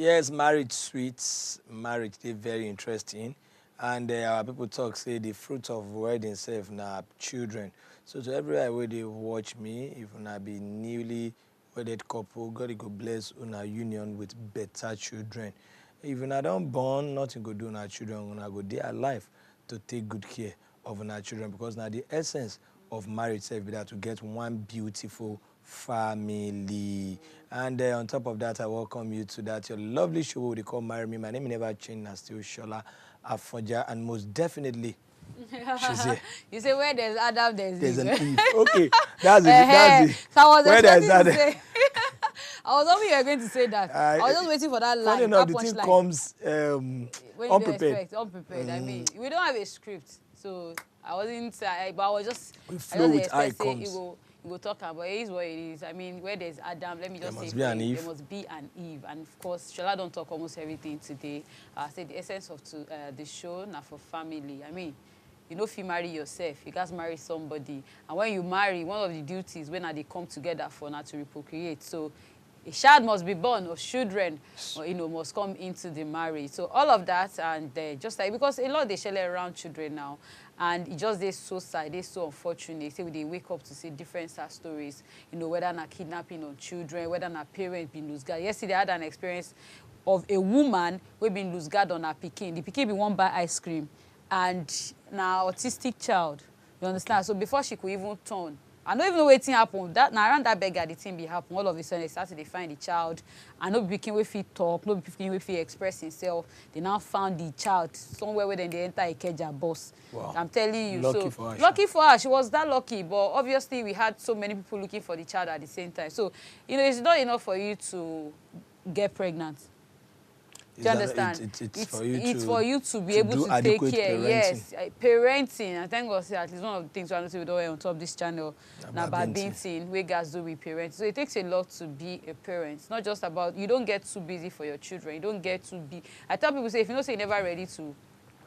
Yes, marriage sweets, marriage they very interesting. And our people talk say the fruit of wedding self na children. So to everybody where they watch me, if una be newly wedded couple, God go bless una union with better children. If una don't born, nothing go do una children, una go dey alive to take good care of una children because now the essence of marriage self be that to get one beautiful family. And on top of that, I welcome you to that your lovely show we call Marry Me. My name never changed, na still Shola Afonja, and most definitely she's here. You say where there's Adam, there's an Eve. Eve. Okay, that's it. So I was where there's expecting to Adam. say. I was hoping you were going to say that. I was just waiting for that line. Funny enough, the thing comes unprepared. Unprepared. I mean, we don't have a script, so I wasn't. But I was just. We flow with how it comes. You will talk about it is what it is. I mean, where there's Adam, let me just say there must be an Eve. And of course, Shola don't talk almost everything today. I say the essence of the show now for family. I mean, you know, if you marry yourself, you guys marry somebody. And when you marry, one of the duties when they come together for now to reprocreate. So a child must be born, or children, or, you know, must come into the marriage. So all of that, and just like, because a lot they share around children now, and it just, they're so sad, they're so unfortunate. Say they wake up to see different sad stories, you know, whether not kidnapping of children, whether not parents being lose guard. Yesterday I had an experience of a woman who been lose guard on her pikin. The pikin be one buy ice cream, and now autistic child, you understand? So before she could even turn, I don't even know what happened. That now around that beggar, the thing be happen. All of a sudden, they started to find the child, and no pikin wey fit talk, no pikin wey fit express himself. They now found the child somewhere where then they enter Ikeja bus. Wow. I'm telling you, lucky for her. She was that lucky, but obviously we had so many people looking for the child at the same time. So you know, it's not enough for you to get pregnant. Do you understand? It's for you to be able to take care. Parenting. Yes, parenting. And thank God, at least one of the things we don't on top of this channel about parenting, we guys do with parents. So it takes a lot to be a parent. It's not just about, you don't get too busy for your children. You don't get too be. I tell people, say, if you know say you're never ready to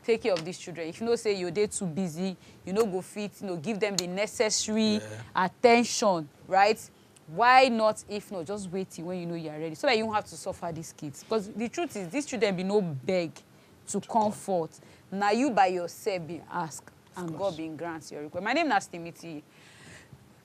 take care of these children, if you know say you're there too busy, you know, go fit, you know, give them the necessary attention, right? Why not, if not, just waiting when you know you're ready, so that you don't have to suffer these kids. Because the truth is, these children be no beg to comfort. Now you by yourself be ask, and God being grants your request. My name is Timothy.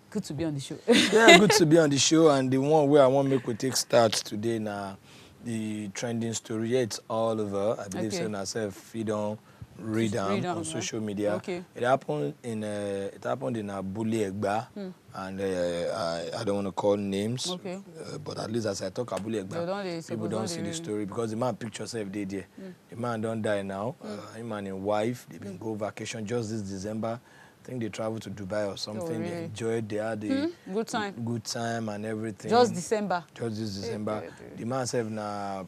Good to be on the show. Yeah, good to be on the show. And the one where I want to make we take start today now, the trending story. Yeah, it's all over. I believe so myself. Feed on. Read on social media. Okay. It happened in Abule Egba, and I don't want to call names. Okay. But at least as I talk Abule Egba, people don't see the story because the man picture self they there. The man don't die now. Him and his wife they been go vacation just this December. I think they traveled to Dubai or something. Oh, really? They enjoyed. They had a good time and everything. Just December. Just this December. The man self now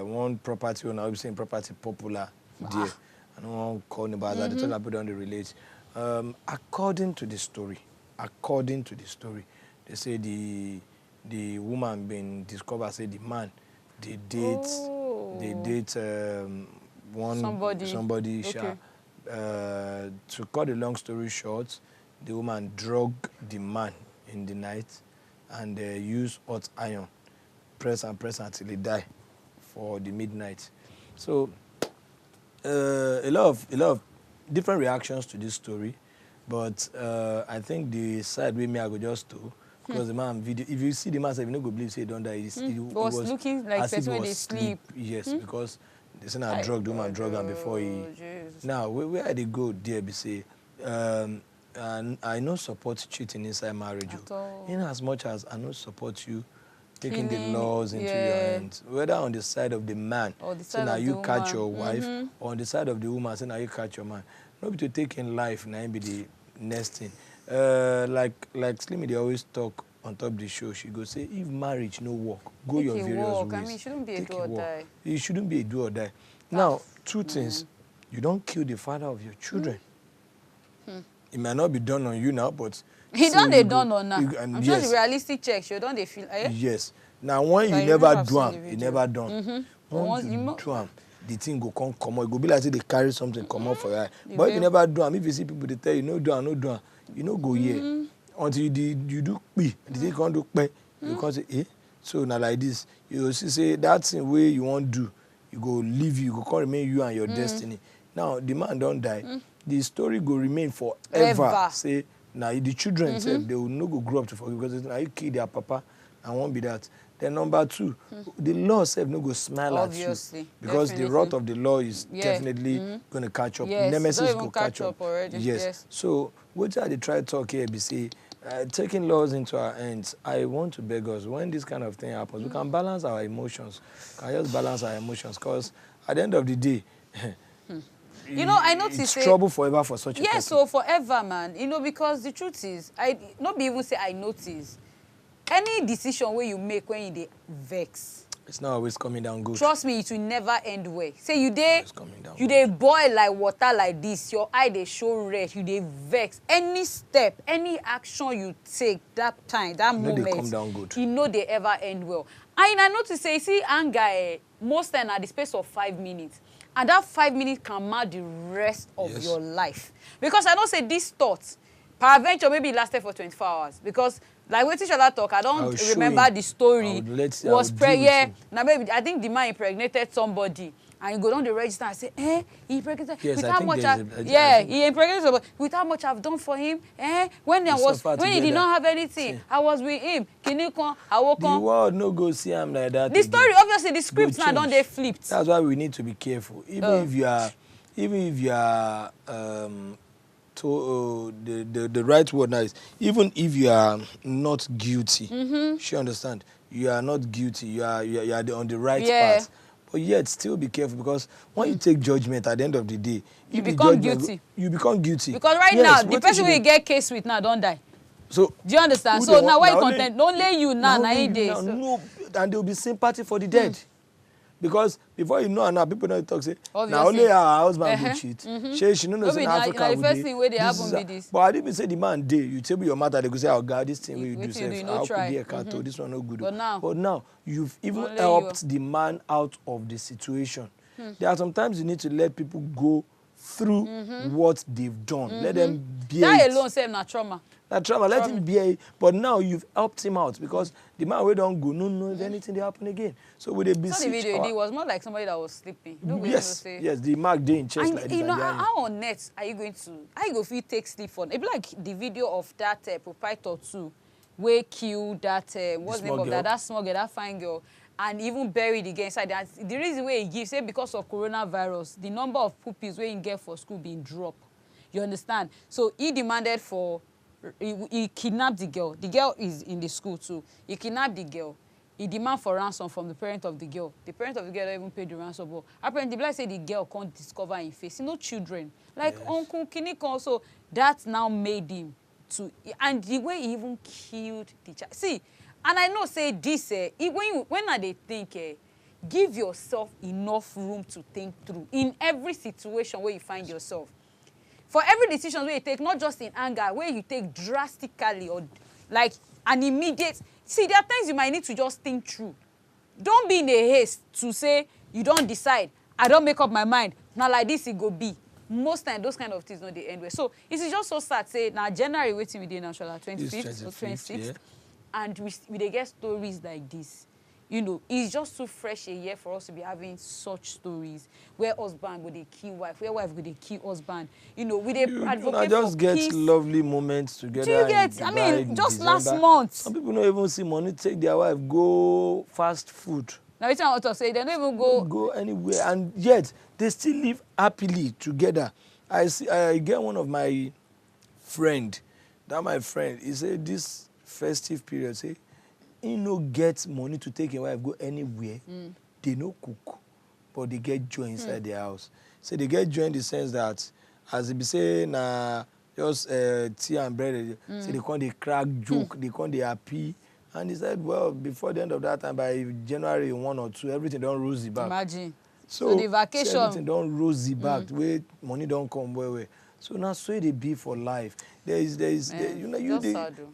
one property owner, I'm saying property popular there. I don't want to call anybody that. They tell people on the relate. According to the story, they say the woman been discovered. Say the man, they date somebody. Okay. To cut the long story short, the woman drugged the man in the night and used hot iron, press until he died for the midnight. So. A lot of different reactions to this story, but I think the side with me I go just to because the man video. If you see the man, if you no go believe say he don't die. He was looking like person when they sleep. Yes, because they say I drug the woman drug him before he. Jesus. Now where they go there be say, and I no support cheating inside marriage. In as much as I no support you. Taking the laws into your hands, whether on the side of the man, so now you catch your wife, or on the side of the woman, so now you catch your man. Not to take in life, now be the next thing. Like Slimmy, they always talk on top of the show. She go say, if marriage no work, go your various ways. I mean, it shouldn't be a do or die. It shouldn't be a do or die. Now, two things: you don't kill the father of your children. It might not be done on you now, but. He done they done on now. I'm sure the realistic checks, you don't they feel. Yes. Now when you never do them, you never done. Once you do them, the thing go come out. It go be like say they carry something come out for you. But if you never do them, if you see people they tell you no do them, you no go here until you do the thing can't do you can't say So now like this, you see say that thing way you want do, you go leave you go come remain you and your destiny. Now the man don't die. The story go remain forever. Ever. Say now the children self, they will not go grow up to forgive because now you kill their papa and won't be that. Then number two, the law self no go smile Obviously, at you because the wrath of the law is Yeah. definitely going to catch up. Yes, Nemesis don't even go catch catch up already. Yes. Yes. So what I dey try talk here be say taking laws into our hands. I want to beg us when this kind of thing happens, we can balance our emotions. Can just balance our emotions because at the end of the day. You know, I noticed it's trouble forever for such a person. Yes, so forever, man. You know, because the truth is, I not be even say I notice. Any decision where you make when you dey vex, it's not always coming down good. trust me, it will never end well. Say you good. dey boil like water like this, your eye dey show red, you dey vex. Any step, any action you take that time, that moment, they come down good. You know they ever end well. And I notice say, see anger most time at the space of 5 minutes. And that 5 minutes can mark the rest of your life. Because I don't say this thought, peradventure maybe it lasted for 24 hours. Because like when Shola talk, I don't remember the story. Was prayer. Now maybe I think the man impregnated somebody. And you go down the register and say, he impregnated. Yes, with how much he impregnated somebody. With how much I've done for him. When he did not have anything, I was with him. The world no go see him like that. The story, obviously, the script now don't they flipped. That's why we need to be careful. Even if you are the right word now is even if you are not guilty, she understand. You are not guilty. You are on the right path. But yet still be careful because when you take judgment at the end of the day, you become guilty. You become guilty. Because now the person we get case with now don't die. So do you understand? So now why you content? Don't lay you now, no, and there will be sympathy for the dead. Because before you know, now people don't talk say, now only our husband will cheat. She no knows in Africa the first thing where they happen with this. But I didn't say the man day. You tell me your matter, they go say, oh God, this thing where you do self, how could be a cat? This one no good. But now you've even helped the man out of the situation. There are sometimes you need to let people go through what they've done. Let them bear that alone save na trauma. That trauma, let him bear it. But now you've helped him out because the man we don't go, no know if anything they happen again. So with a beseech. So the video it was more like somebody that was sleeping. Yes, the mark day in chest and like you this. know how on net are you going to? How you go feel take sleep for? It be like the video of that proprietor too, where killed that what's the name of that small girl, that fine girl. And even buried the girl inside. And the reason why he gives, say because of coronavirus, the number of pupils where he get for school being dropped. You understand? So he demanded for, he kidnapped the girl. The girl is in the school too. He kidnapped the girl. He demand for ransom from the parent of the girl. The parent of the girl don't even pay the ransom. But apparently, like say the girl can't discover in face. No children. Like Uncle Kinikon. So that now made him to, and the way he even killed the child. See, and I know say this, when they think, give yourself enough room to think through in every situation where you find yourself. For every decision where you take, not just in anger, where you take drastically or like an immediate. See, there are times you might need to just think through. Don't be in a haste to say you don't decide. I don't make up my mind. Now like this it go be. Most times those kind of things don't they end well. So it's just so sad. Say now January waiting we did now 25th or 26th. Yeah. And we they get stories like this. You know, it's just too fresh a year for us to be having such stories where husband go they kill wife, where wife go they kill husband. You know, we they advocate just for get peace. Lovely moments together. Do you get? I mean, just December. Last month. Some people don't even see money take their wife go fast food. Now it's what I say. They don't even go anywhere, and yet they still live happily together. I get one of my friend. That my friend, he said this festive period, say he no get money to take a wife go anywhere. They no cook, but they get joy inside their house. So they get joy in the sense that, as they be saying, just tea and bread. So they come they crack joke, they come they happy. And he said, well, before the end of that time, by January 1 or 2, everything don't rosy back. Imagine. So the vacation. So everything don't rosy back. Where money don't come where. So now so they be for life. There is you know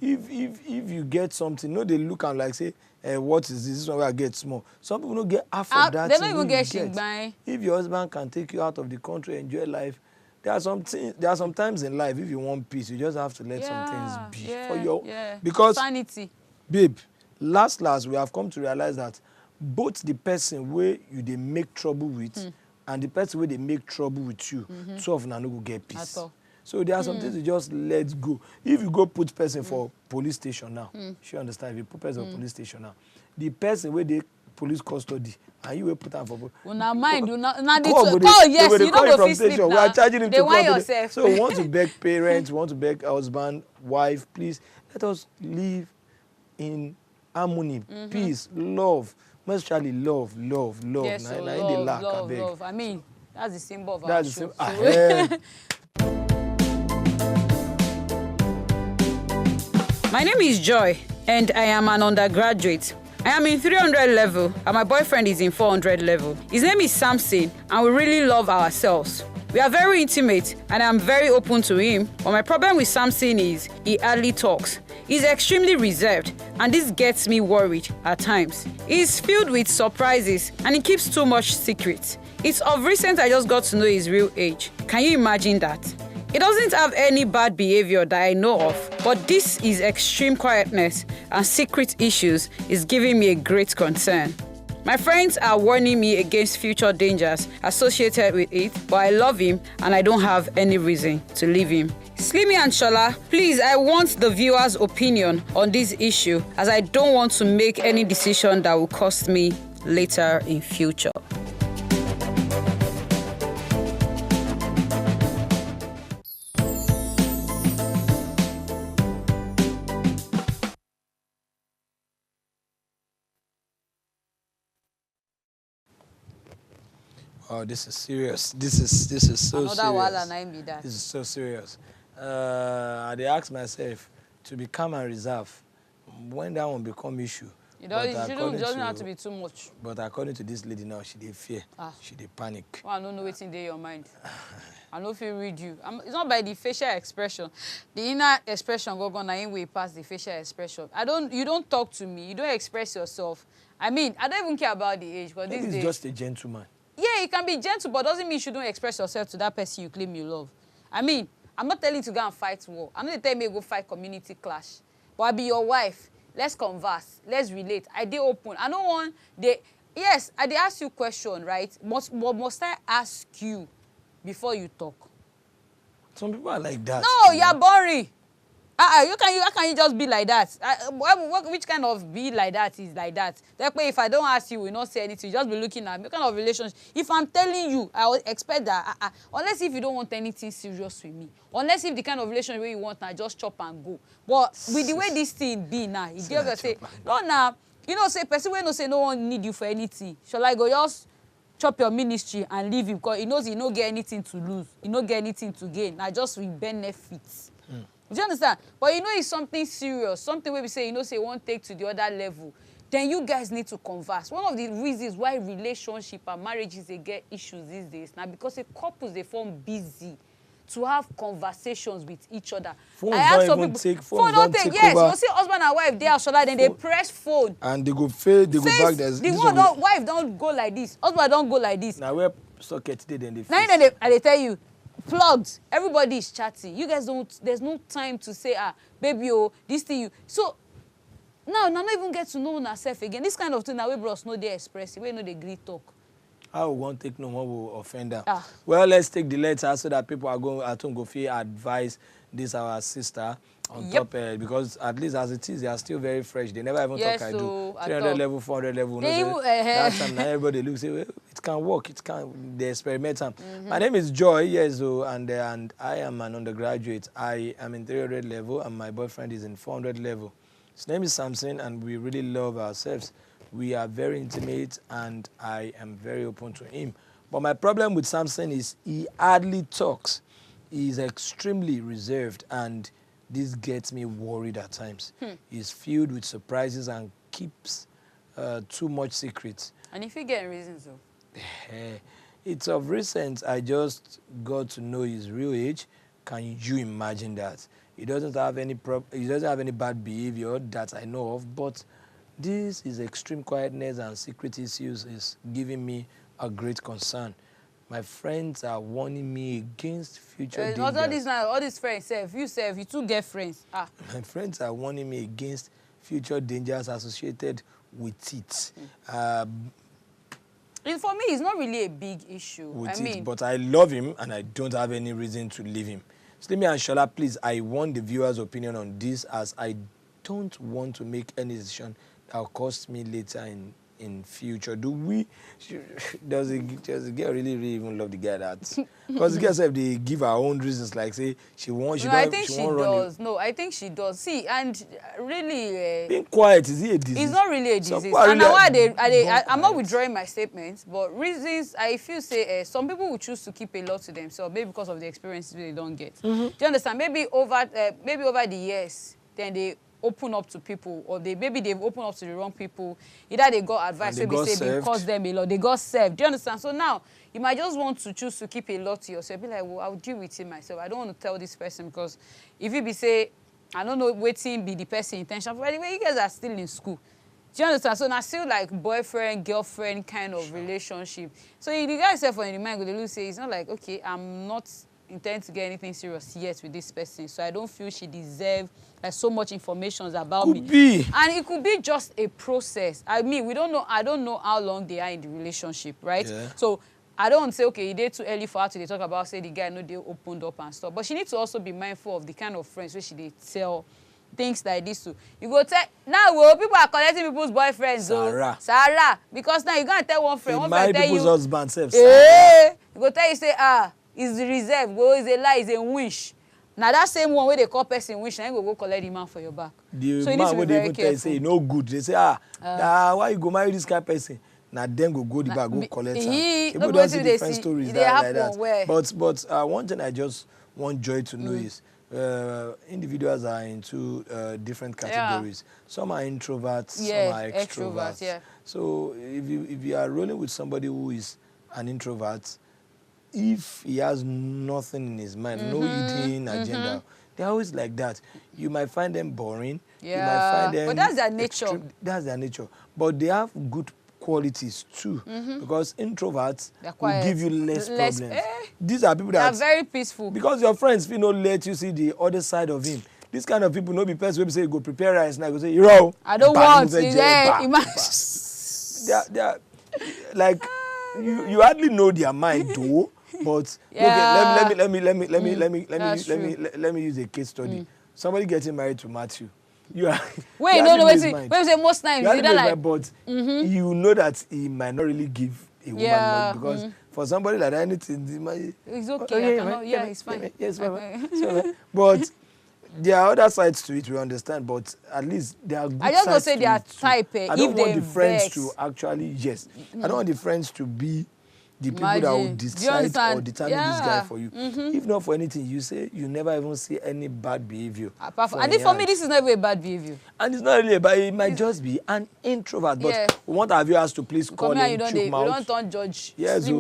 if you get something, no they look and like say, what is this? This one where I get small. Some people don't get half of that. They don't even get shingbai. If your husband can take you out of the country, enjoy life. There are some times in life if you want peace, you just have to let some things be for your because sanity. Babe, last, we have come to realize that both the person where you they make trouble with and the person where they make trouble with you, two of them no go get peace. So there are some things you just let go. If you go put person for police station now, you understand? If you put person for police station now, the person where they police custody and you will put them for una mind una dey call, yes, you don't go fit sleep now. We are charging him they to want call yourself. So we want to beg parents, we want to beg husband, wife, please let us live in harmony, peace, love, most especially love. Yes, so love. I mean, that's the symbol of our show. My name is Joy, and I am an undergraduate. I am in 300 level, and my boyfriend is in 400 level. His name is Samson, and we really love ourselves. We are very intimate, and I'm very open to him, but my problem with Samson is he hardly talks. He's extremely reserved, and this gets me worried at times. He's filled with surprises, and he keeps too much secret. It's of recent I just got to know his real age. Can you imagine that? He doesn't have any bad behavior that I know of, but this is extreme quietness and secret issues is giving me a great concern. My friends are warning me against future dangers associated with it, but I love him and I don't have any reason to leave him. Slimmy and Shola, please, I want the viewers' opinion on this issue as I don't want to make any decision that will cost me later in future. Oh, this is serious. This is so Another serious. That. This is so serious. They ask myself to be calm and reserved when that one become issue. It doesn't have to be too much. But according to this lady now, she did fear. She did panic. Well, I don't know what's in your mind. I know if you read you. It's not by the facial expression. The inner expression go on in way past the facial expression. You don't talk to me. You don't express yourself. I mean, I don't even care about the age. But this is just a gentleman. Yeah, you can be gentle, but doesn't mean you shouldn't express yourself to that person you claim you love. I mean, I'm not telling you to go and fight war. I'm not telling you to go fight community clash. But I be your wife. Let's converse. Let's relate. I dey open. I don't want yes, I dey ask you question, right? Must I ask you before you talk? Some people are like that. No, you're boring. How can you just be like that? Which kind of be like that is like that? That way, if I don't ask you, we will not say anything. You just be looking at me. What kind of relationship? If I'm telling you, I will expect that. Unless if you don't want anything serious with me. Unless if the kind of relationship you want, I just chop and go. But with the way this thing be now, you just say, no, now, you know, say, person will not say no one need you for anything. Shall I go just chop your ministry and leave him? Because he knows he don't get anything to lose. He don't get anything to gain. I just will benefits. Do you understand? But you know it's something serious, something where we say, say won't take to the other level. Then you guys need to converse. One of the reasons why relationship and marriages they get issues these days now because the couples they form busy to have conversations with each other. Phones don't even take. Phones don't take. Yes, you see husband and wife they are so that then they press phone. And they go fail, they go back. The one wife don't go like this. Husband don't go like this. Now where socket today then they. Now they tell you. Plugged. Everybody is chatting. You guys there's no time to say, baby, this thing So, now not even get to know yourself again. This kind of thing, now we bros know they express it. We know they greet talk. I won't take no more will offend them. Well, let's take the letter so that people are going at home go feel advise this our sister on top because at least as it is, they are still very fresh. They never even talk I do. 300 level, 400 level. That time now everybody looks say well, it can work. It can they experiment them. My name is Joy, yes, and I am an undergraduate. I am in 300 level and my boyfriend is in 400 level. His name is Samson and we really love ourselves. We are very intimate and I am very open to him. But my problem with Samson is he hardly talks. He is extremely reserved and this gets me worried at times. He's filled with surprises and keeps too much secrets. And if you get reasons though? It's of recent I just got to know his real age. Can you imagine that? He doesn't have any bad behavior that I know of, but this is extreme quietness and secret issues is giving me a great concern. My friends are warning me against future dangers. All these friends, you too get friends. My friends are warning me against future dangers associated with it. And for me, it's not really a big issue. But I love him and I don't have any reason to leave him. Slimy and Shola, please, I want the viewers' opinion on this, as I don't want to make any decision that will cost me later in future. Does the girl really even love the guy that? Because the girl said they give her own reasons, like say she wants. I think she does. No, I think she does. See, and really, being quiet, is it a disease? It's not really a disease. Really, and now I'm not withdrawing my statements, but reasons I feel say some people will choose to keep a lot to themselves, maybe because of the experiences they don't get. Do you understand? Maybe over the years, then they open up to people, or maybe they've opened up to the wrong people. Either they got advice, maybe say they cost them a lot, they got served. Do you understand? So now you might just want to choose to keep a lot to yourself. Be like, well, I'll deal with it myself. I don't want to tell this person, because if you be say, I don't know, waiting be the person intention. By the way, you guys are still in school. Do you understand? So now still like boyfriend, girlfriend kind of relationship. So the guy said for in the mind, they will say, it's not like, okay, I'm not intend to get anything serious yet with this person, so I don't feel she deserves like so much information about me. And it could be just a process. I mean, we don't know. I don't know how long they are in the relationship, right? Yeah. So I don't want to say, okay, it did too early for her to talk about, say the guy know they opened up and stuff. But she needs to also be mindful of the kind of friends where she they tell things like this to. You go tell now, well, people are collecting people's boyfriends. Sarah, because now you gonna tell one friend, friend tell you husband self. You go tell you say it's the reserve, well, it's a lie, it's a wish. Now that same one where they call person wish, now you go collect the man for your back. The so you man when they even tell you say no good, they say why you go marry this kind of person? Now then go the back, go collect her. People don't see different stories like that. But one thing I just want Joy to know is individuals are into different categories. Some are introverts, some are extroverts. So if you are rolling with somebody who is an introvert, if he has nothing in his mind, no hidden agenda, they're always like that. You might find them boring. You might find them. But that's their nature. That's their nature. But they have good qualities too, because introverts will give you less problems. These are people that are very peaceful. Because your friends will not let you see the other side of him. This kind of people no be person will say go prepare rice now. Go say yo. I don't want. They are like you hardly know their mind though. But okay, let me use a case study. Somebody getting married to Matthew. You are wait, wait, say most times you don't like, but you know that he might not really give a woman money, because for somebody like that, anything it's okay. It's fine. Yes, fine. But there are other sides to it, we understand, but at least there are good sides. I just want to say they are type. I don't want the friends to actually I don't want the friends to be the people that will decide or determine this guy for you. If not for anything, you say you never even see any bad behavior. And for me, this is not even a bad behavior. And it's not really bad. It might just be an introvert. But we want our viewers to please call in Chukmouth. You don't judge. Yes,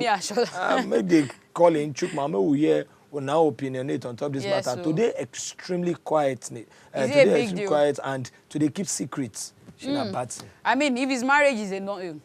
maybe they call in Chukmouth. Maybe we hear now opinionate on top of this matter. Today, extremely quiet. Today, extremely quiet, and today keep secrets. I mean, if his marriage is a no.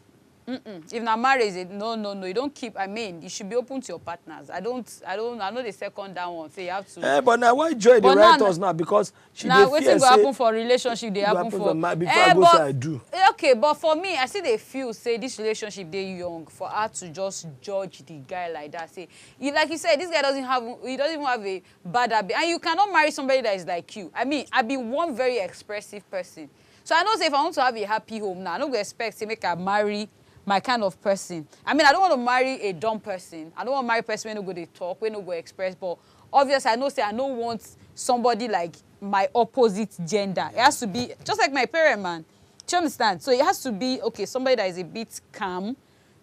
If not marriage, no, you don't keep. I mean, you should be open to your partners. I know the second down one. So you have to. But now why Joy the write us now? Because she now waiting go happen for relationship. They happen for before I go say I do. Okay, but for me, I see they feel say this relationship they young for her to just judge the guy like that. Say, like you said, this guy doesn't even have a bad habit, and you cannot marry somebody that is like you. I mean, I be one very expressive person, so I know say if I want to have a happy home now, I don't go expect to make her marry my kind of person. I mean, I don't want to marry a dumb person. I don't want to marry a person when no go they talk, when no go express. But obviously, I don't want somebody like my opposite gender. It has to be just like my parent, man. Do you understand? So it has to be somebody that is a bit calm.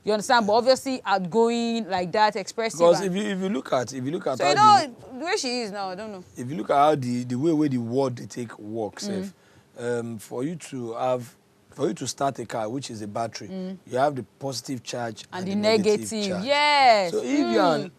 You understand? But obviously outgoing like that, expressive. Because if you look at, so the way she is now, I don't know. If you look at how the way the word they take works, for you to start a car, which is a battery, you have the positive charge and the negative charge. Yes. So if you're an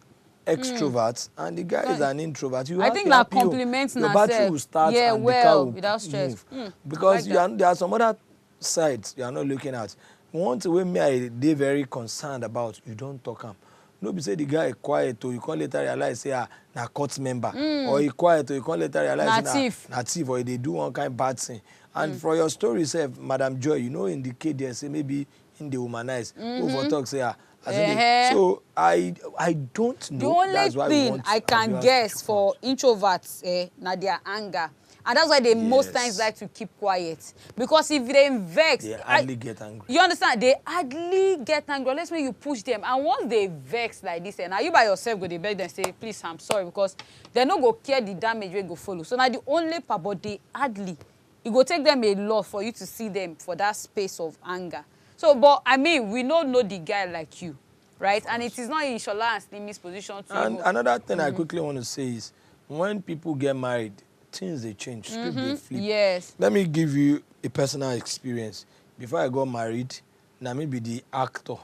extrovert and the guy is an introvert, I think that complements your battery will start and the car will without stress. Move. Because there are some other sides you are not looking at. One thing me I dey very concerned about, you don't talk him. No be say the guy quiet or you can't later realize say na court member, or he quiet or you can't later realize na thief, or they do one kind of bad thing. And for your story, say, Madam Joy, you know, in the case they say maybe in the humanize, over talk say, so I don't know. The only That's why thing I can guess for introverts, na their anger. And that's why they most times like to keep quiet. Because if they vex, they hardly get angry. You understand? They hardly get angry unless when you push them. And once they vex like this, and now you by yourself go they beg them say, please, I'm sorry, because they no go care the damage wey go follow. So now the only part, but they hardly, it go take them a lot for you to see them for that space of anger. So, but I mean, we don't know the guy like you, right? And it is not in Shola and Slimy's position to. And another thing I quickly want to say is, when people get married, things they change, script they flip. Yes. Let me give you a personal experience. Before I got married, now me be the actor.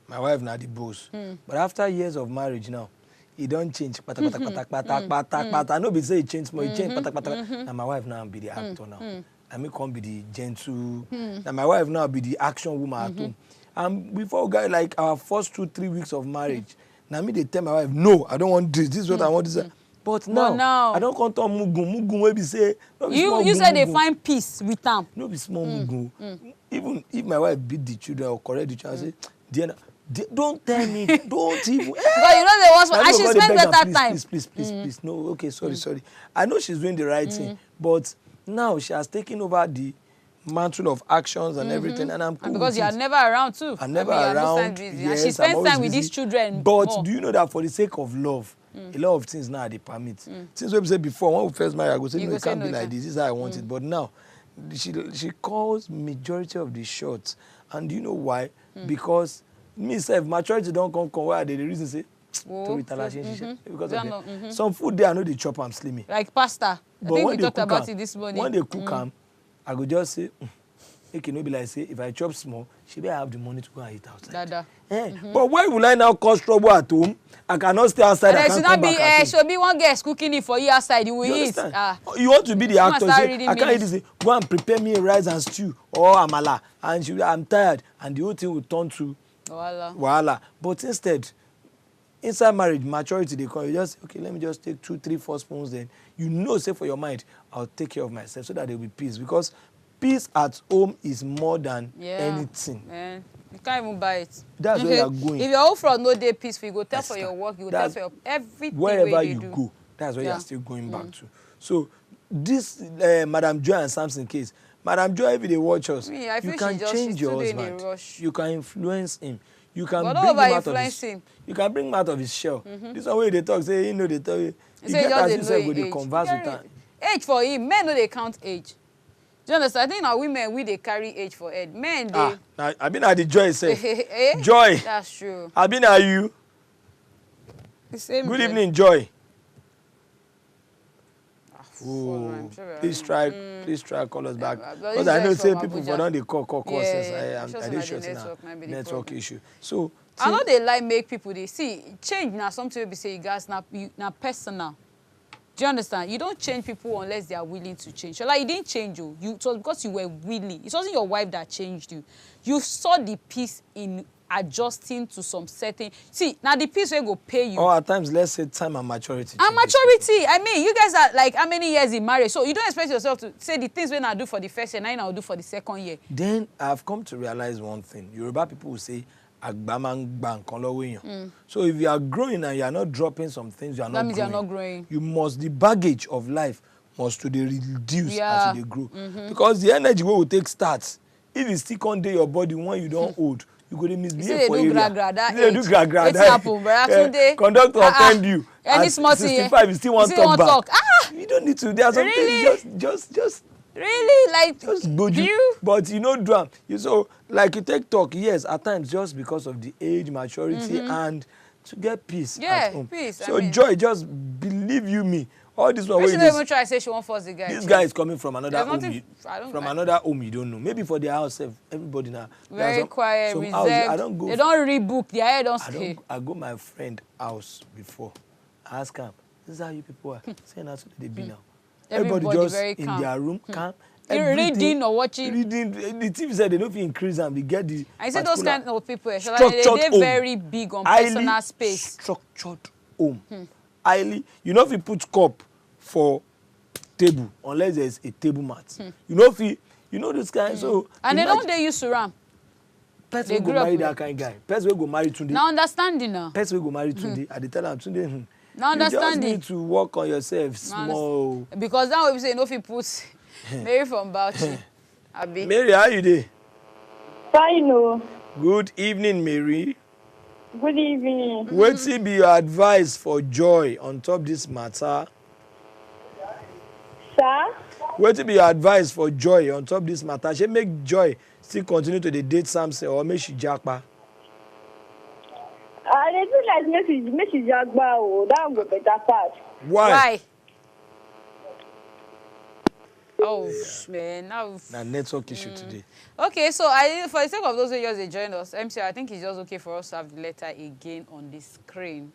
My wife now the boss. But after years of marriage now, he don't change. I know be say he change more, he change. Now my wife now be the actor now. I me come be the gentle. Now my wife now be the action woman at home. And before guys like our first 2-3 weeks of marriage, now me they tell my wife, no, I don't want this. This is what I want. This. But now, I don't come to mugun wey be say. You said they find peace with them. No be small mugun. Even if my wife beat the children or correct the children, I say, Diana, don't tell me, don't even. But you know they was and she spent better time. Please. No, okay, sorry. I know she's doing the right thing, but now she has taken over the mantle of actions and everything, and I'm cool. And because you are never around too. I'm never around. Yes, and she spends time with these children. But do you know that for the sake of love, a lot of things now they permit. Since we said before, when we first married, I go say, no, it can't be like this. This is how I want it. But now, she calls majority of the shots. And do you know why? Because me self, maturity don't come where the reason say, because of some food there, I know they chop and slimmy. Like pasta. I think we talked about it this morning. When they cook them, I go just say, it can be like say, if I chop small, she better have the money to go and eat outside. But why will I now cause trouble at home? I cannot stay outside. I can't come back. Should be one girl cooking it for you outside. You will eat. You want to be the actor? Say, I can't eat this. Go and prepare me rice and stew or amala, and I'm tired, and the whole thing will turn to wahala. But instead, inside marriage, maturity they call you. Just okay. Let me just take 2, 3, 4 spoons. Then you know, say for your mind, I'll take care of myself so that there will be peace. Because peace at home is more than anything. You can't even buy it. That's where you're going. If your whole front no day peaceful, you go tell for your work, you go tell for your everything. Wherever you go, that's where you're still going back to. So this Madam Joy and Samson case, Madam Joy, if they watch us, you can change your husband. You can influence him. You can bring him out of his. You can bring him out of his shell. This one way they talk, say you know they tell you. You get as you say, go they converse with him. Age for him, men no they count age. Do you understand? I think now women they carry age for head. Men they. I been at the Joy say. Joy. That's true. I been at you. The same. Good evening, Joy. Please try call us back. Because I know say people for don't they call courses. I did sure network issue. So I know they like make people they see change now something will be say you guys now personal. Do you understand? You don't change people unless they are willing to change. So like you didn't change you. It was because you were willing. It wasn't your wife that changed you. You saw the peace in adjusting to some certain. See, now the peace will go pay you. Or at times, let's say time and maturity. And maturity. I mean, you guys are like how many years in marriage? So you don't expect yourself to say the things when I do for the first year, now I'll do for the second year. Then I've come to realize one thing. Yoruba people will say, so if you are growing and you are not dropping some things, you are not growing. That means you are not growing. You must, the baggage of life must to reduce as you grow. Because the energy will take starts. If you stick on your body when you don't hold, you go to misbehave for area. They do gra-gra. Conductor offend you. Any small thing. 65, you still want to talk back. You don't need to. There are some really? things just. Really? Like, just you? But you know, drum. So, like you take talk, yes, at times just because of the age, maturity, and to get peace at home. Peace. So, Joy, just believe you me. All this one. She don't even try to say she won't force the guy. This guy is coming from another home. Another home you don't know. Maybe for their house, everybody now. Very quiet, reserved. I don't go. They don't rebook. Their head don't stay. I go my friend house before. I ask him, this is how you people are. Saying that's what they be now. Everybody just very calm. In their room, calm. Reading or watching. Reading. The TV said they don't increase and they get the. I say those kind of people, they're very big on personal space. Structured home. Highly, you know, if you put cup for table unless there's a table mat. You know, if you know this guy. So and they don't they used to ram. Person will go marry that kind of guy. Person will go marry Tunde. Now understanding now. Person will go marry Tunde. I dey tell am Tunde. Now understanding. You just need to work on yourself small. Because now we say no fit put Mary from Bauchi. Abi. Mary, how you dey? Fine, oh. Good evening, Mary. Good evening. Wetin be your advice for Joy on top this matter? Sir? Wetin be your advice for Joy on top this matter? She make Joy still continue to date Samson or make she japa? They do like Mrs. Jagba, oh. That will go better part. Why? Oh, man. Now Network issue today. Okay, so for the sake of those who just joined us, MC, I think it's just okay for us to have the letter again on the screen.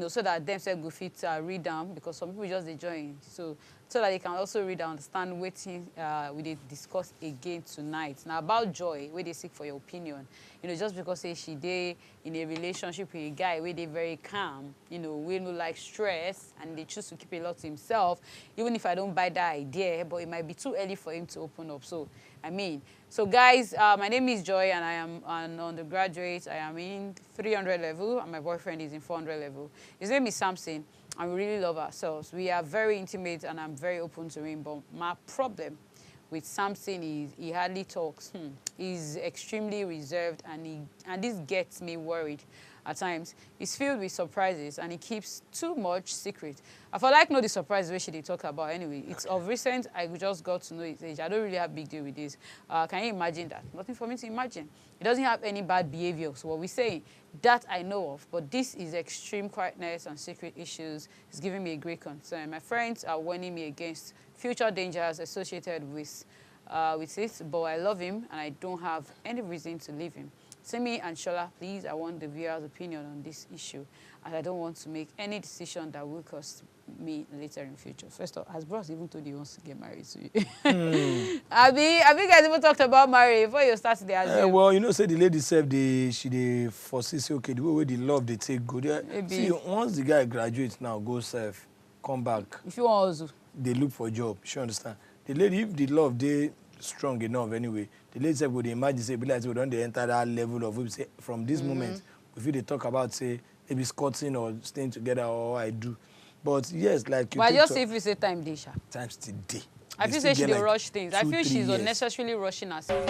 So that them say go fit read down, because some people just join. So that they can also read and understand what we did discuss again tonight. Now about Joy, where they seek for your opinion. Just because she dey in a relationship with a guy where they very calm, we no like stress, and they choose to keep a lot to himself. Even if I don't buy that idea, but it might be too early for him to open up. So guys, my name is Joy, and I am an undergraduate. I am in 300 level, and my boyfriend is in 400 level. His name is Samson, and we really love ourselves. We are very intimate, and I'm very open to him. But my problem with Samson is he hardly talks. He's extremely reserved, and this gets me worried. At times, he's filled with surprises, and he keeps too much secret. I feel like know the surprise she did talk about anyway. It's of recent, I just got to know his age. I don't really have big deal with this. Can you imagine that? Nothing for me to imagine. He doesn't have any bad behavior. So what we're saying, that I know of. But this is extreme quietness and secret issues. It's giving me a great concern. My friends are warning me against future dangers associated with it. But I love him, and I don't have any reason to leave him. Simi and Shola, please, I want the viewers' opinion on this issue, and I don't want to make any decision that will cost me later in future. First off, has Bros even told you he wants to get married to you? Have you guys even talked about marriage before you start the well, say the lady self, she foresee say, okay, the way the love they take go there. See, once the guy graduates now, go self, come back. If you want also, they look for a job. She understand. The lady, if the love they strong enough anyway, the lady said would imagine say, like we don't enter that level of say from this moment, if they talk about say maybe squatting or staying together or I do. But yes, like you. But just if you say time day, times today. I feel say she dey rush things. I feel she's unnecessarily rushing herself.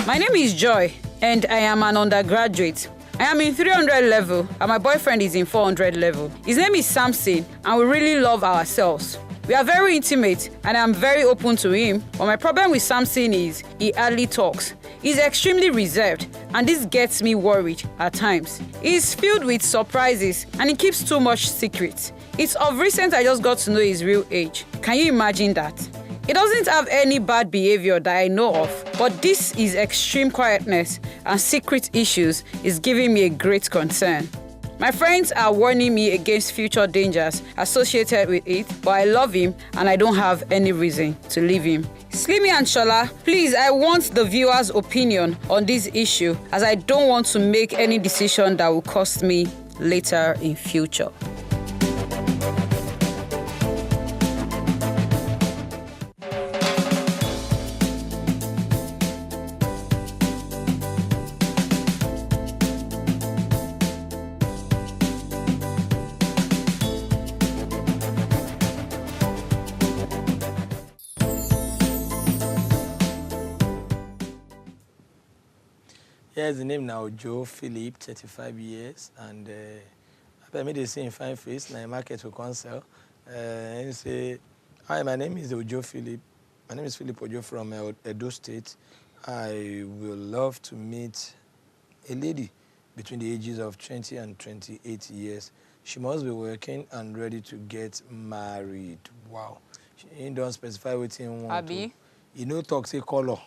My name is Joy, and I am an undergraduate. I am in 300 level, and my boyfriend is in 400 level. His name is Samson, and we really love ourselves. We are very intimate, and I'm very open to him. But my problem with Samson is he hardly talks. He's extremely reserved, and this gets me worried at times. He's filled with surprises, and he keeps too much secret. It's of recent I just got to know his real age. Can you imagine that? He doesn't have any bad behavior that I know of, but this is extreme quietness and secret issues is giving me a great concern. My friends are warning me against future dangers associated with it, but I love him and I don't have any reason to leave him. Slimy and Shola, please, I want the viewers' opinion on this issue, as I don't want to make any decision that will cost me later in future. Here's the name now, Joe Philip, 35 years, and I made the same fine face. Now market will consult. And he say, "Hi, my name is Ojo Philip. My name is Philip Ojo from Edo State. I will love to meet a lady between the ages of 20 and 28 years. She must be working and ready to get married." Wow. She don't specify what he want. Abi? You know, talk say color.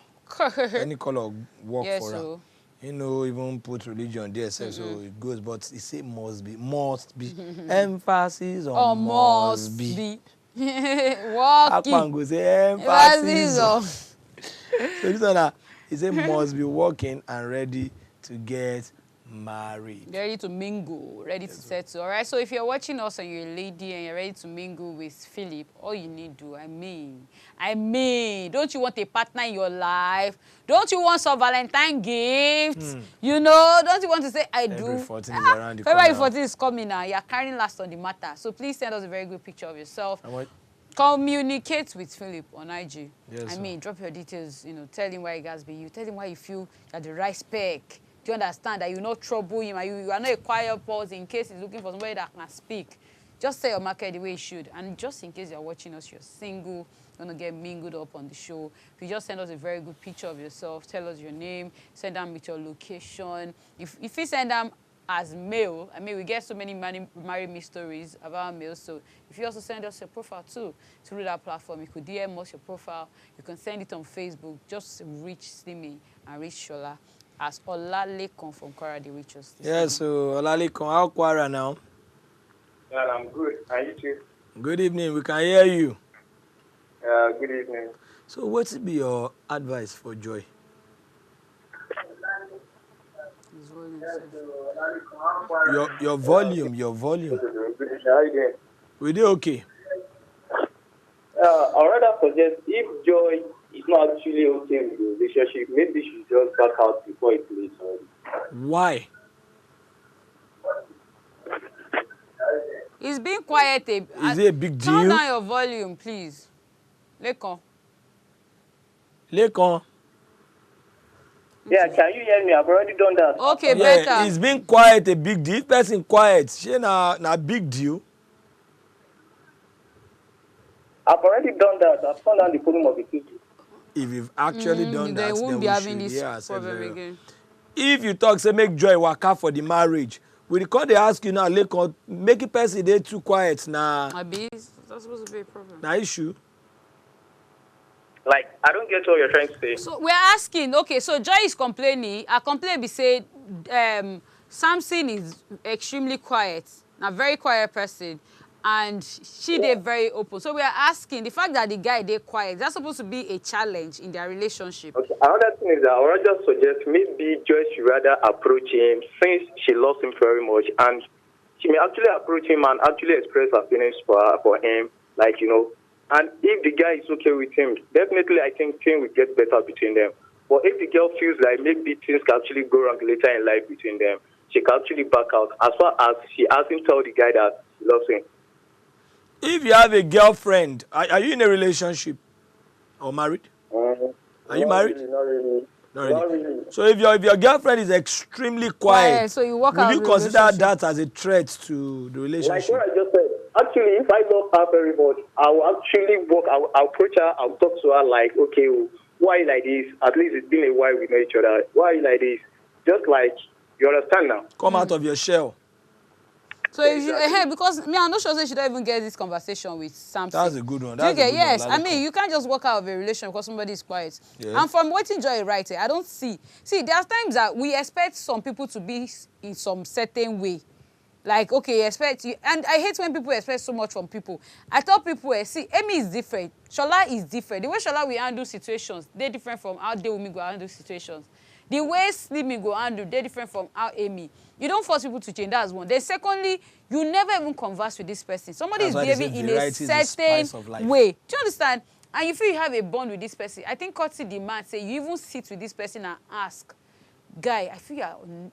Any color work for her. even put religion there, so it goes. But he say must be. Emphasis on must be. Walking. Akpan say emphasis on. So this one, he say must be working and ready to get married. Ready to mingle, ready to settle. All right. So if you're watching us and you're a lady and you're ready to mingle with Philip, all you need to do, I mean, don't you want a partner in your life? Don't you want some Valentine gifts? Don't you want to say I do? February 14 is around the corner. February 14 is coming now. You're carrying last on the matter. So please send us a very good picture of yourself. Communicate with Philip on IG. Yes, Drop your details, tell him why you guys be you. Tell him why you feel you're the right spec. Do you understand that you not trouble him and you are not a quiet pause in case he's looking for somebody that can speak? Just say your market the way you should. And just in case you're watching us, you're single, you want to get mingled up on the show, if you just send us a very good picture of yourself, tell us your name, send them with your location. If you send them as male, we get so many marry me stories about males. So if you also send us your profile too through that platform, you could DM us your profile. You can send it on Facebook. Just reach Simi and reach Shola as Olalekan from Kwara, the richest. Yeah, so Olalekan, how Kwara now? Yeah, I'm good. And you too? Good evening. We can hear you. Good evening. So what would be your advice for Joy? Your volume. How you doing? We do okay. I'd rather suggest if Joy is not actually okay with the relationship, maybe she should just back out before it leads on. Why? He's being quiet. Is it a big deal? Turn down your volume, please. Lekon. Yeah, can you hear me? I've already done that. Okay, better. He's being quiet a big deal. If person quiet, she na big deal. I've already done that. I've turned down the volume of the TV. If you've actually done that, they won't then be we having should this hear ourselves problem very well. again. If you talk, say make Joy waka for the marriage, we record they ask you now, Lekon, make a person dey too quiet na. Abi, that's supposed to be a problem. Na issue. Like, I don't get what you're trying to say. So we're asking, okay, so Joy is complaining. Her complaint be say Samson is extremely quiet, a very quiet person, and she dey very open. So we are asking, the fact that the guy dey quiet, that's supposed to be a challenge in their relationship. Okay. Another thing is that I would just suggest maybe Joy should rather approach him since she loves him very much, and she may actually approach him and actually express her feelings for him, like, And if the guy is okay with him, definitely I think things will get better between them. But if the girl feels like maybe things can actually go wrong later in life between them, she can actually back out as far as she hasn't told the guy that she loves him. If you have a girlfriend, are you in a relationship or married? Are you married? Not really. So if your girlfriend is extremely quiet, So you walk will out you of the consider relationship? that as a threat to the Like relationship? what I just said, actually, if I love her very much, I will actually I'll approach her, I'll talk to her like, okay, why are you like this? At least it's been a while we know each other. Why are you like this? Just like, you understand now? Come out of your shell. So if you, because I'm not sure that she don't even get this conversation with Samson. That's a good one. Do you That's a get? good Yes. one, You can't just walk out of a relation because somebody is quiet. Yeah. And from what Joy right here, I don't see. See, there are times that we expect some people to be in some certain way. Like, okay, you expect you, and I hate when people expect so much from people. I tell people, see, Amy is different. Shola is different. The way Shola will handle situations, they're different from how Dewumi go handle situations. The way Slimmy go handle, they're different from how Amy. You don't force people to change. That's one. Then secondly, you never even converse with this person. Somebody is behaving in a certain way. Do you understand? And you feel you have a bond with this person. I think courtesy demands say you even sit with this person and ask, guy, I feel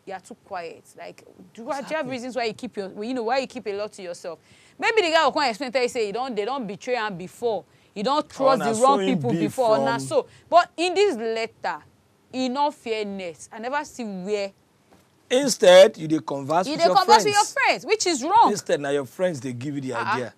you're too quiet. Like, do you have reasons why you keep why you keep a lot to yourself? Maybe the guy will come and explain to you, say they don't betray him before. You don't trust the wrong people before. Now, so, but in this letter, in all fairness, I never see where. Instead, you converse with your friends, which is wrong. Instead, now your friends they give you the idea.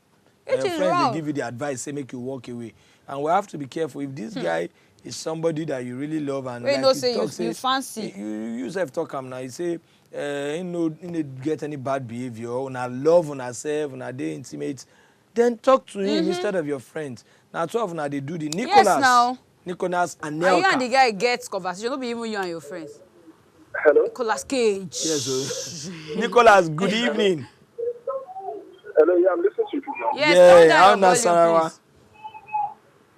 Which your is friends wrong. they give you the advice, say make you walk away. And we have to be careful. If this guy is somebody that you really love and Wait, like no, you fancy. You have talk him now. You say, you get any bad behavior, una love on herself, una they intimate. Then talk to him instead of your friends. Now 12 now they do the Nicholas. Yes, now. Nicholas and Nelka. And you and the guy get conversation, not be even you and your friends. Hello? Nicolas Cage. Yes, so Nicholas, good evening. Hello, yeah, I'm listening to you now. Yes, Yeah, turn down how your volume, Nasarawa? please.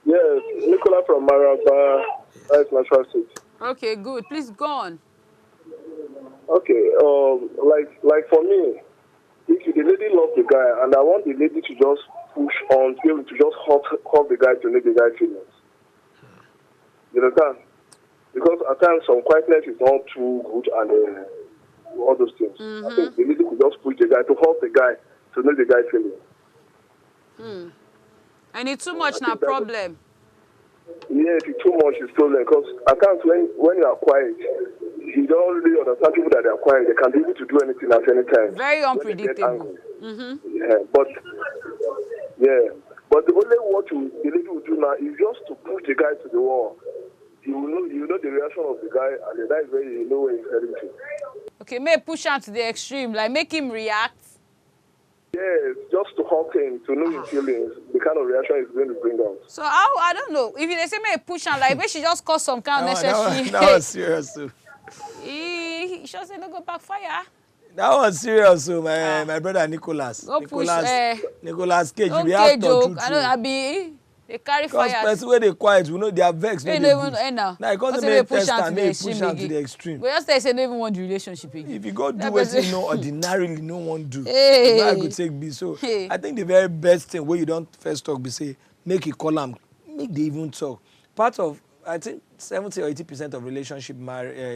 Yes, Nicola from Maraba. That's my first seat. Okay, good. Please go on. Okay, like for me, if the lady loves the guy and I want the lady to just push on, to be able to just hug the guy to make the guy feelings. You understand? Because at times some quietness is not too good and all those things. I think the lady could just push the guy to hug the guy to make the guy feelings. And it's too much now problem. Yeah, if it's too much, it's problem. Because at times when you are quiet, you don't really understand people that are quiet. They can be able to do anything at any time. Very unpredictable. Yeah, but the only what the lady will do now is just to push the guy to the wall. You know the reaction of the guy, and the guy is very where he's heading to. Okay, may push him to the extreme, like make him react. Yes, just to hurt him, to know his feelings, the kind of reaction he's going to bring out. So I don't know. If they say may push him, like maybe she just cause some kind of necessary. That was serious, too. He just say no go backfire. That was serious, so my brother Nicholas. Go Nicholas Cage, don't we have to joke. I know I be they carry fire. Because person where they quiet, we know they are vexed. They don't even now. Now because they make test and make push am to the extreme. But just say they even want the relationship again. If you go do wetin no ordinarily no one do, hey. I could take be so. Hey. I think the very best thing where you don't first talk be say make you call am, make they even talk. Part of I think 70 or 80% of relationship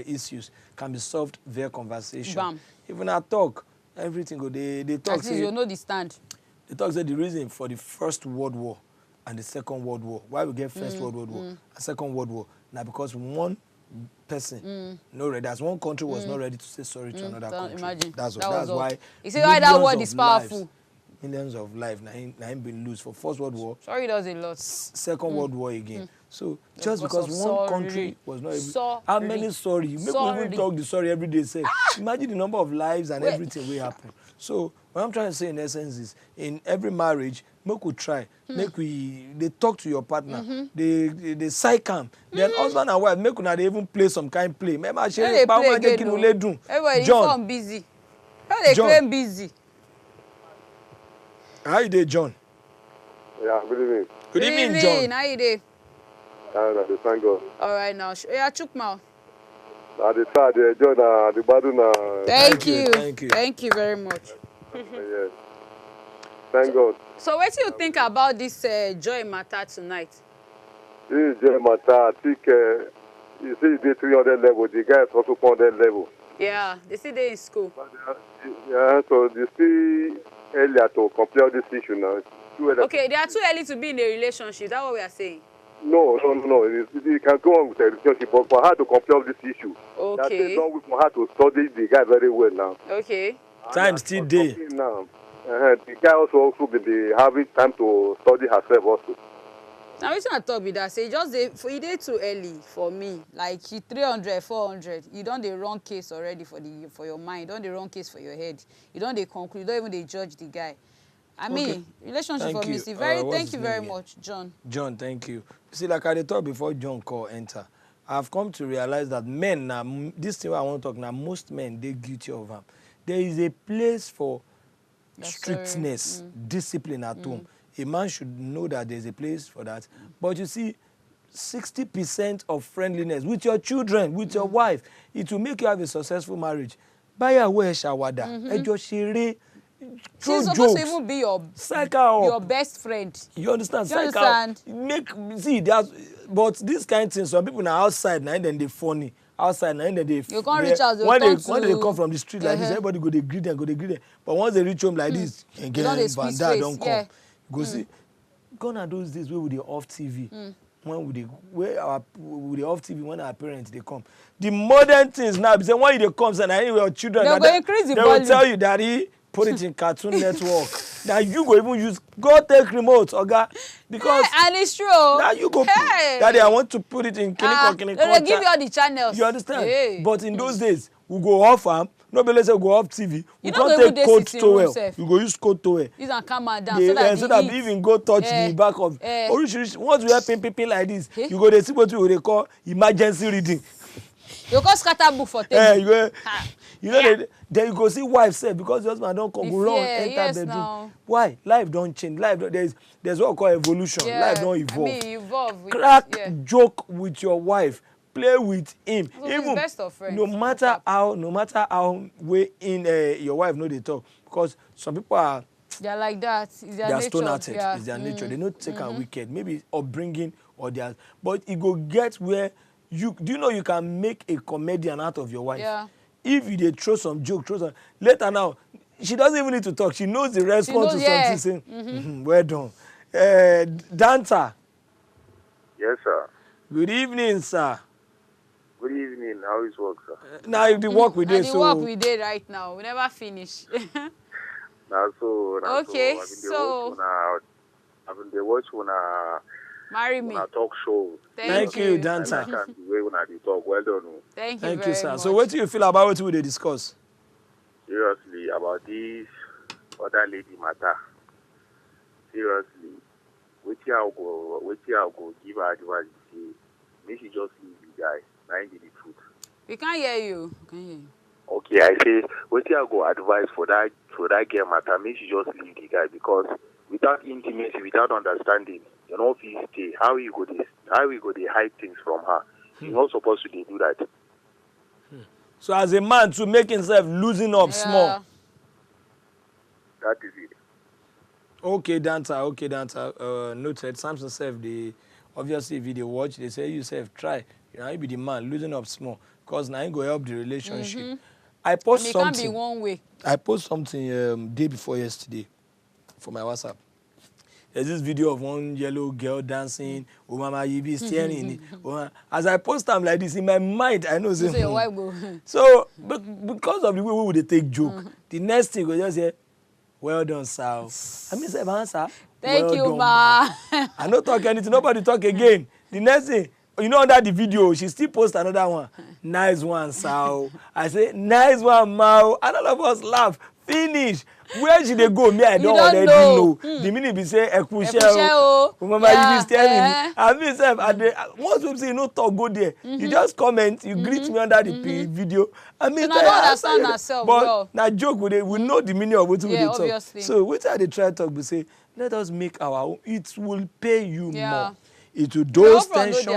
issues can be solved via conversation. Bam. Even at talk, everything go they talk. At least you know the stand. They talk say the reason for the First World War and the Second World War, why we get First World War and Second World War, now because one person no ready, as one country was not ready to say sorry to another country. Imagine. That's all. why. You see why that word is powerful. Millions of lives now him been lose for First World War. Sorry does a lot. Second World War again. So just because one country was not able, how many sorry? Make we even talk the sorry every day. Say, imagine the number of lives and everything will happen. So what I'm trying to say in essence is, in every marriage, make we try, they talk to your partner, they psych am. Then husband and wife make una they even play some kind play. Remember, everybody John busy. How they claim busy? How you dey, John? Yeah, good evening. Good evening, John. How you dey? Thank God. All right now. Yeah, Chukma. The third, John, the Baduna. Thank you. Thank you very much. Yes. Thank God. So what do you think about this joy matter tonight? This joy matter, I think you see the 300 level, the guy is also 400 level. Yeah, they see they in school. Yeah, so they see earlier to complete this issue now. Okay, they are too early to be in a relationship. That's what we are saying. No. You can go on with a relationship, but for her to complete this issue, okay. That's for her to study the guy very well now. Okay. Time still day. Now, the guy also be having time to study herself also. Now, it's not talk with that. Say just for it too early for me. Like 300, 400, you don't the wrong case already for your mind. You don't the wrong case for your head. You don't the conclude. You don't even they judge the guy. I mean, relationship thank for me is very. Thank you very much, John. John, thank you. See, like I thought before John call enter, I've come to realize that men now, this thing I want to talk now, most men they guilty of them. There is a place for strictness, discipline at home. A man should know that there's a place for that. But you see, 60% of friendliness with your children, with your wife, it will make you have a successful marriage. Buy a way shawada, She's supposed to even be your best friend. You understand? You understand? But this kind of thing, some people are outside now and then they funny. Outside now and then they. You can't reach out. When they come from the street like this, everybody go they greet them. But once they reach home like this, again, Vanda don't come. Yeah. Go see. Gone are those days where we dey off TV. When we dey off TV when our parents they come. The modern things now, because when they come, and anyway your children, they will tell you, Daddy, put it in Cartoon Network. Now you go even go take remote, Oga, because and it's true. Now you go, Daddy, I want to put it in Kiniko. They give you all the channels. You understand? Hey. But in those days, we go off farm. Nobody say go off TV. We can't take coat towel. You go use coat towel. Use and calm down so that even go touch the back of. Once we have people like this, you go they see what we call emergency reading. You go scatter book for Eh, table. you know, then you go see wife say because the husband don't come, The go run, fear, enter yes, bedroom. now. Why? Life don't change. There's what we call evolution. Life Yeah, don't I evolve. mean, evolve with, Crack yeah. joke with your wife. Play with him. So it's best of friends. no matter how way in your wife know they talk, because some people are They're like that. It's their they are nature. stone-hearted. Yeah. It's their nature. They don't take am wicked. Maybe upbringing or their, but it go get where you know you can make a comedian out of your wife. Yeah. If you dey throw some joke, later now, she doesn't even need to talk. She knows the response knows, to yeah. something. Saying, well done. Dancer. Yes, sir. Good evening, sir. Good evening. How is work, sir? Now the work we And do, the so work we did right now. We never finish. Okay, so I've been the watch when marry me. I talk show. Thank you, I Dancer. like the way when I dey talk. Well done. Thank you Thank very you, sir. much. So what do you feel about what we dey discuss? Seriously, about this other lady matter. Seriously, wetin I go give her advice say make she just leave the guy. Na be the truth. We can't hear you. We can't hear you. Okay, I say wetin I go advise for that girl matter, make she just leave the guy, because without intimacy, without understanding, you know, if he stay, how we go dey hide things from her. You're not supposed to dey do that. So as a man to make himself losing up small. That is it. Okay, Dancer. Noted. Samson self, they obviously if they watch, they say you self try. You know, you be the man losing up small, because now you go help the relationship. I post And it something. can't be one way. I post something day before yesterday for my WhatsApp. There's this video of one yellow girl dancing. Oh, mama, you be staring. As I post them like this, in my mind, I know. So your wife go. So, because of the way we would take joke, the next thing we just say, well done, sir. I mean, say, answer. Thank Well you, done, ma. I don't talk anything. Nobody talk again. The next thing, you know, under the video, she still post another one. Nice one, sir. I say, nice one, ma. And all of us laugh. Finish. Where should they go? Me, I don't already know. The minute be say, Ekusheo. Remember, you be staring me. I mean, sir, most people say, you know, talk, go there. You just comment, you greet me under the video. I mean, So now understand ourselves well. But now joke with it, we know the meaning of what we talk. Obviously. So, which are they try to talk? We say, let us make our own. It will pay you more. It will dose tension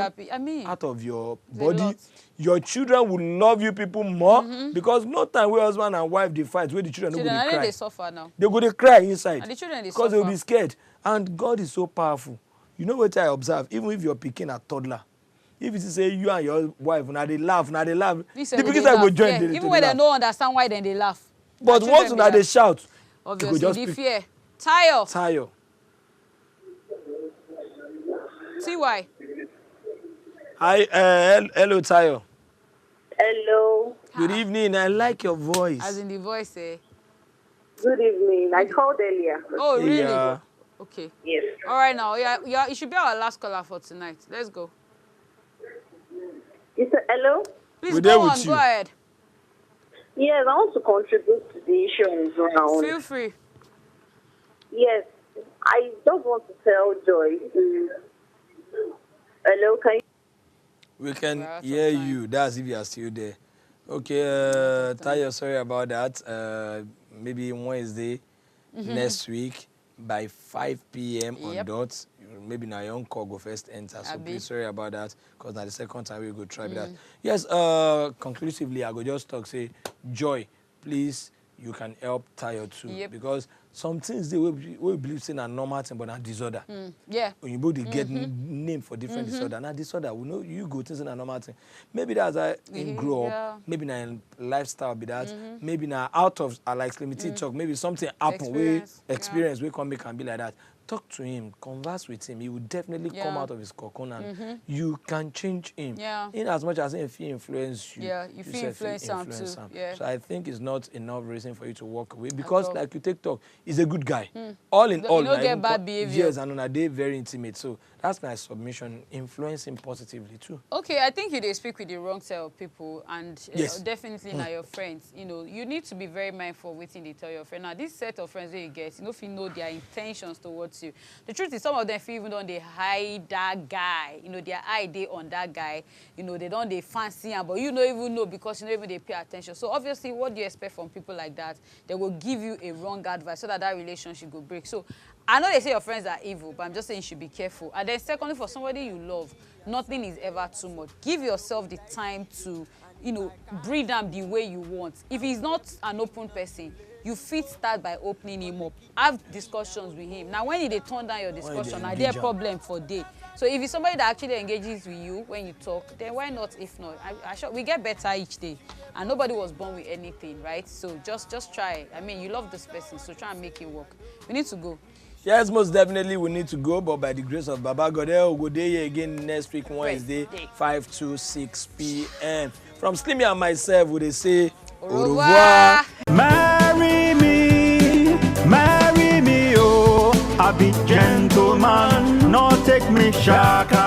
out of your body. Your children will love you people more, because no time where husband and wife they fight, where the children no go dey cry. They suffer now. They go dey cry inside. And the children, they because suffer. they will be scared. And God is so powerful. You know what I observe? Even if you're picking a toddler, if you say you and your wife, now they laugh. The pikin side go join. Yeah. Even when they don't understand why, then they laugh. But once now they shout, obviously, just the pick. fear. Tayo. T.Y. Hi, hello, Tayo. Hello. Good evening. I like your voice. As in the voice, eh? Good evening. I called earlier. Oh, really? Yeah. Okay. Yes. All right, now. Yeah, you should be our last caller for tonight. Let's go. You said hello? Please We're there go with on. you. Go ahead. Yes, I want to contribute to the issue on ground. Feel free. Yes. I just want to tell Joy to... Hello, can you... We can We're out of hear time. you. That's if you are still there. Okay, Tayo, sorry about that. Maybe Wednesday next week by 5 p.m. on dot. Maybe now your own call go first enter. So please sorry about that, because now the second time we go try that. Yes, conclusively, I go just talk, say, Joy, please, you can help Tayo too. Because some things they will believe in a normal thing, but not disorder. Yeah. When you both get name for different disorder. Now disorder, we know you go things in a normal thing. Maybe that's how you grow up. Maybe now lifestyle be that. Maybe now out of like limited talk. Maybe something happen experience we come make and be like that. Talk to him, converse with him. He will definitely come out of his cocoon, and you can change him. In as much as if he influence you, you feel influence him too. So I think it's not enough reason for you to walk away, because like you take talk, he's a good guy. All in all, you don't get bad behavior. Yes, and on a day very intimate. So that's my submission. Influence him positively too. Okay, I think you did speak with the wrong set of people, and definitely not your friends. You know, you need to be very mindful of what they tell your friend. Now, this set of friends that you get, you know, if you know their intentions towards about you. The truth is, some of them feel even though they hide that guy, you know, their eye they on that guy, you know, they don't they fancy him, but you don't even know because you don't even they pay attention. So obviously, what do you expect from people like that? They will give you a wrong advice so that that relationship will break. So I know they say your friends are evil, but I'm just saying you should be careful. And then secondly, for somebody you love, nothing is ever too much. Give yourself the time to, you know, breathe them the way you want. If he's not an open person, you fit start by opening him up. Have discussions with him. Now, when they turn down your discussion, are there a problem for day? So if it's somebody that actually engages with you when you talk, then why not? If not, we get better each day, and nobody was born with anything, right? So just try. I mean, you love this person, so try and make it work. We need to go. Yes, most definitely we need to go, but by the grace of Baba God, we'll go there here again next week, Wednesday, 5 to 6 p.m. From Slimmy and myself, would they say, au revoir. Marry me, oh, I be gentleman, not take me shaka.